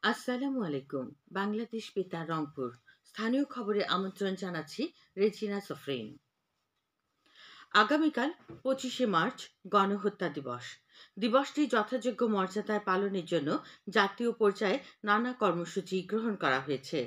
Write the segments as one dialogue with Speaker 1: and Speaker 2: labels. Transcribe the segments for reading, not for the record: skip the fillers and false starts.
Speaker 1: আসসালামু আলাইকুম। বাংলাদেশ বেতার রংপুর। স্থানীয় খবরে আমন্ত্রণ জানাচ্ছি রেজিনা সফরিন। আগামীকাল 25শে মার্চ গণহত্যা দিবস। দিবসটি যথাযোগ্য মর্যাদায় পালনের জন্য জাতীয় পর্যায়ে নানা কর্মসূচি গ্রহণ করা হয়েছে।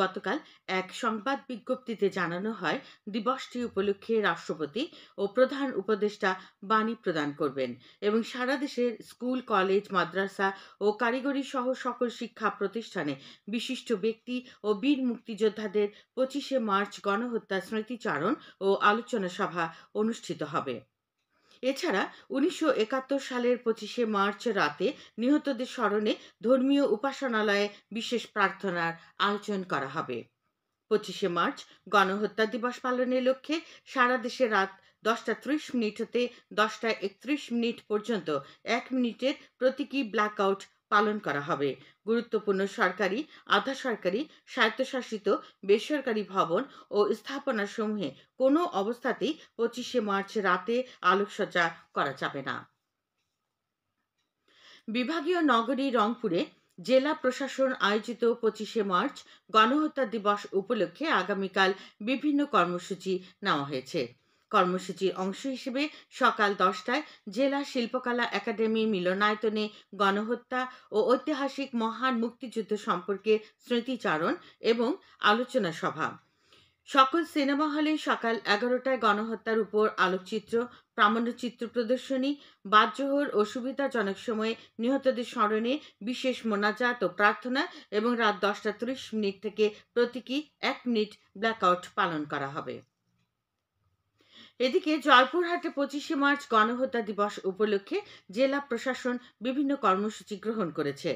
Speaker 1: গতকাল এক সংবাদ বিজ্ঞপ্তিতে জানানো হয়, দিবসটি উপলক্ষে রাষ্ট্রপতি ও প্রধান উপদেষ্টা বাণী প্রদান করবেন এবং সারা দেশের স্কুল, কলেজ, মাদ্রাসা ও কারিগরি সহ সকল শিক্ষা প্রতিষ্ঠানে বিশিষ্ট ব্যক্তি ও বীর মুক্তিযোদ্ধাদের 25শে মার্চ গণহত্যা স্মৃতিচারণ ও আলোচনা সভা অনুষ্ঠিত হবে। এছাড়া 1971 সালের 25শে মার্চ রাতে নিহতদের স্মরণে ধর্মীয় উপাসনালয়ে বিশেষ প্রার্থনার আয়োজন করা হবে। 25শে মার্চ গণহত্যা দিবস পালনের লক্ষ্যে সারা দেশে রাত 10টা 30 মিনিট হতে 10টা 31 মিনিট পর্যন্ত 1 মিনিটের প্রতীকী ব্ল্যাকআউট পালন করা হবে। গুরুত্বপূর্ণ সরকারি, আধা সরকারি, স্বায়ত্তশাসিত, বেসরকারি ভবন ও স্থাপনাসমূহে কোনো অবস্থাতেই 25শে মার্চ রাতে আলোকসজ্জা করা যাবে না। বিভাগীয় নগরী রংপুরে জেলা প্রশাসন আয়োজিত 25শে মার্চ গণহত্যা দিবস উপলক্ষে আগামীকাল বিভিন্ন কর্মসূচি নেওয়া হয়েছে। কর্মসূচির অংশ হিসেবে সকাল 10টায় জেলা শিল্পকলা একাডেমি মিলনায়তনে গণহত্যা ও ঐতিহাসিক মহান মুক্তিযুদ্ধ সম্পর্কে স্মৃতিচারণ এবং আলোচনা সভা। সকল সিনেমা হলে সকাল 11টায় গণহত্যার উপর আলোকচিত্র, প্রামাণ্যচিত্র প্রদর্শনী, বাদজোহর ও সুবিধাজনক সময়ে নিহতদের স্মরণে বিশেষ মোনাজাত ও প্রার্থনা এবং রাত 10টা 30 মিনিট থেকে প্রতীকী 1 মিনিট ব্ল্যাকআউট পালন করা হবে। এদিকে জয়পুরহাটে 25শে মার্চ গণহত্যা দিবস উপলক্ষে জেলা প্রশাসন বিভিন্ন কর্মসূচি গ্রহণ করেছে।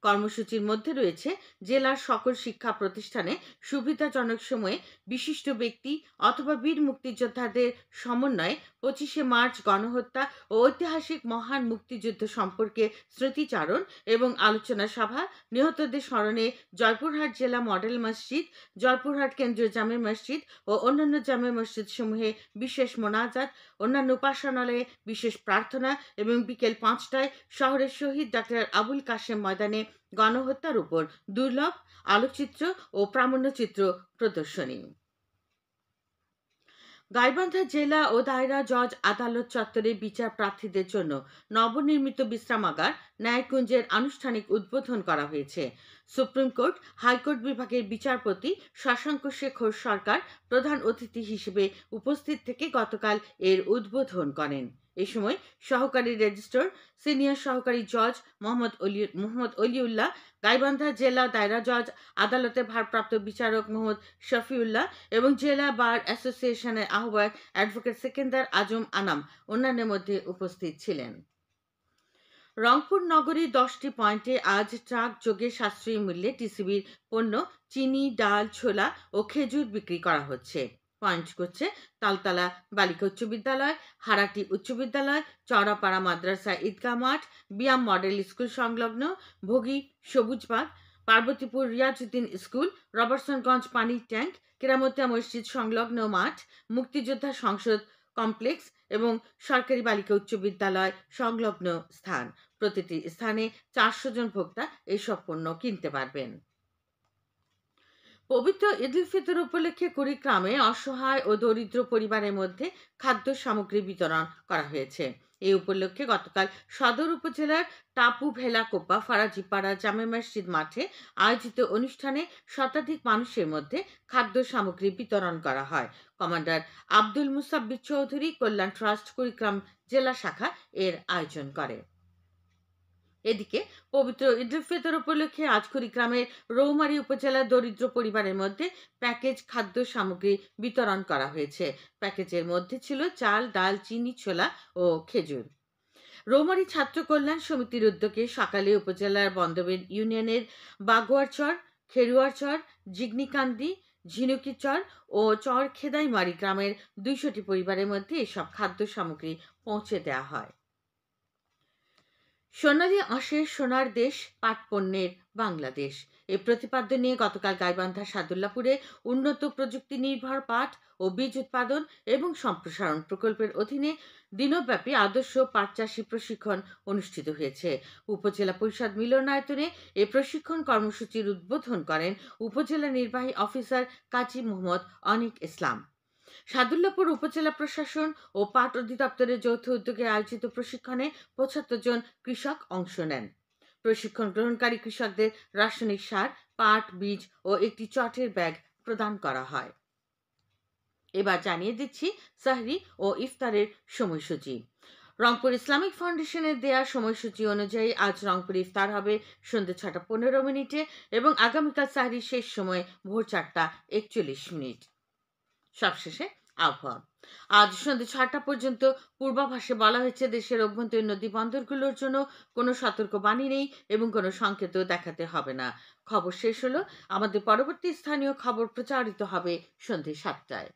Speaker 1: কর্মসূচির মধ্যে রয়েছে জেলার সকল শিক্ষা প্রতিষ্ঠানে সুবিধাজনক সময়ে বিশিষ্ট ব্যক্তি অথবা বীর মুক্তিযোদ্ধাদের সমন্বয়ে 25শে মার্চ গণহত্যা ও ঐতিহাসিক মহান মুক্তিযুদ্ধ সম্পর্কে স্মৃতিচারণ এবং আলোচনা সভা, নিহতদের স্মরণে জয়পুরহাট জেলা মডেল মসজিদ, জয়পুরহাট কেন্দ্রীয় জামে মসজিদ ও অন্যান্য জামে মসজিদ সমূহে বিশেষ মোনাজাত, অন্যান্য উপাসনালয়ে বিশেষ প্রার্থনা এবং বিকেল 5টায় শহরের শহীদ ডাক্তার আবুল কাশেম ময়দানে গণহত্যার উপর দুর্লভ আলোকচিত্র ও প্রামাণ্যচিত্র প্রদর্শনী। গাইবান্ধা জেলা ও দায়রা জজ আদালত চত্বরে বিচার প্রার্থীদের জন্য নবনির্মিত বিশ্রামাগার ন্যায়কুঞ্জের আনুষ্ঠানিক উদ্বোধন করা হয়েছে। সুপ্রিম কোর্ট, হাইকোর্ট বিভাগের বিচারপতি শশাঙ্ক শেখর সরকার প্রধান অতিথি হিসেবে উপস্থিত থেকে গতকাল এর উদ্বোধন করেন। এ সময় সহকারী রেজিস্ট্রার, সিনিয়র সহকারী জজ মোহাম্মদ অলিউল্লাহ, গাইবান্ধা জেলা দায়রা জজ আদালতের ভারপ্রাপ্ত বিচারক মোহাম্মদ শফিউল্লাহ এবং জেলা বার অ্যাসোসিয়েশনের আহ্বায়ক অ্যাডভোকেট সেকেন্দার আজম আনাম অন্যান্যের মধ্যে উপস্থিত ছিলেন। রংপুর নগরীর 10টি পয়েন্টে আজ ট্রাক যোগে সাশ্রয়ী মূল্যে টিসিবির পণ্য, চিনি, ডাল, ছোলা ও খেজুর বিক্রি করা হচ্ছে। পয়েন্ট করছে তালতলা বালিকা উচ্চ বিদ্যালয়, হারাটি উচ্চ বিদ্যালয়, চওড়াপাড়া মাদ্রাসা ঈদগাহ মাঠ, বিয়াম মডেল স্কুল সংলগ্ন, ভোগী সবুজবাগ, পার্বতীপুর রিয়াজউদ্দিন স্কুল, রবার্টসনগঞ্জ পানির ট্যাঙ্ক, কেরামতিয়া মসজিদ সংলগ্ন মাঠ, মুক্তিযোদ্ধা সংসদ কমপ্লেক্স এবং সরকারি বালিকা উচ্চ বিদ্যালয় সংলগ্ন স্থান। প্রতিটি স্থানে 400 জন ভোক্তা এইসব পণ্য কিনতে পারবেন। পবিত্র ঈদ উল ফিতর উপলক্ষে কুড়িগ্রামে অসহায় ও দরিদ্র পরিবারের মধ্যে খাদ্য সামগ্রী বিতরণ করা হয়েছে। এই উপলক্ষে গতকাল সদর উপজেলার টাপু ভেলাকোপা ফারাজিপাড়া জামে মসজিদ মাঠে আয়োজিত অনুষ্ঠানে শতাধিক মানুষের মধ্যে খাদ্য সামগ্রী বিতরণ করা হয়। কমান্ডার আব্দুল মুসাব্বির চৌধুরী কল্যাণ ট্রাস্ট কুড়িগ্রাম জেলা শাখা এর আয়োজন করে। এদিকে পবিত্র ঈদ উল ফিতর উপলক্ষে আজ কুড়িগ্রামের রৌমারী উপজেলার দরিদ্র পরিবারের মধ্যে প্যাকেজ খাদ্য সামগ্রী বিতরণ করা হয়েছে। প্যাকেজের মধ্যে ছিল চাল, ডাল, চিনি, ছোলা ও খেজুর। রৌমারী ছাত্র কল্যাণ সমিতির উদ্যোগে সকালে উপজেলার বন্দবেন ইউনিয়নের বাগোয়ারচর, খেরুয়ারচর, জিগনিকান্দি, ঝিনুকিচর ও চর খেদাইমারি গ্রামের 200টি পরিবারের মধ্যে এসব খাদ্য সামগ্রী পৌঁছে দেওয়া হয়। সোনালী আঁশে সোনার দেশ, পাট পণ্যের বাংলাদেশ। এই প্রতিপাদ্য নিয়ে গতকাল গাইবান্ধা সাদুল্লাপুরে উন্নত প্রযুক্তি নির্ভর পাট ও বীজ উৎপাদন এবং সম্প্রসারণ প্রকল্পের অধীনে দিনব্যাপী আদর্শ পাট চাষী প্রশিক্ষণ অনুষ্ঠিত হয়েছে। উপজেলা পরিষদ মিলনায়তনে এ প্রশিক্ষণ কর্মসূচির উদ্বোধন করেন উপজেলা নির্বাহী অফিসার কাজী মোহাম্মদ অনিক ইসলাম। সাদুল্লাপুর উপজেলা প্রশাসন ও পাট অধিদপ্তরের যৌথ উদ্যোগে আয়োজিত প্রশিক্ষণে ৭৫ জন কৃষক অংশ নেন। প্রশিক্ষণ গ্রহণকারী কৃষকদের রাসায়নিক সার, পাট বীজ ও একটি চটের ব্যাগ প্রদান করা হয়। এবার জানিয়ে দিচ্ছি সাহরি ও ইফতারের সময়সূচি। রংপুর ইসলামিক ফাউন্ডেশনের দেয়া সময়সূচি অনুযায়ী আজ রংপুর ইফতার হবে সন্ধ্যে ৬টা ১৫ এবং আগামীকাল সাহরির শেষ সময় ভোর ৪টা ৪১। সবশেষে আবহাওয়া। আজ সন্ধ্যে ৬টা পর্যন্ত পূর্বাভাসে বলা হয়েছে দেশের অভ্যন্তরীণ নদী বন্দরগুলোর জন্য কোনো সতর্কবাণী নেই এবং কোনো সংকেতও দেখাতে হবে না। খবর শেষ হলো। আমাদের পরবর্তী স্থানীয় খবর প্রচারিত হবে সন্ধ্যে ৭টায়।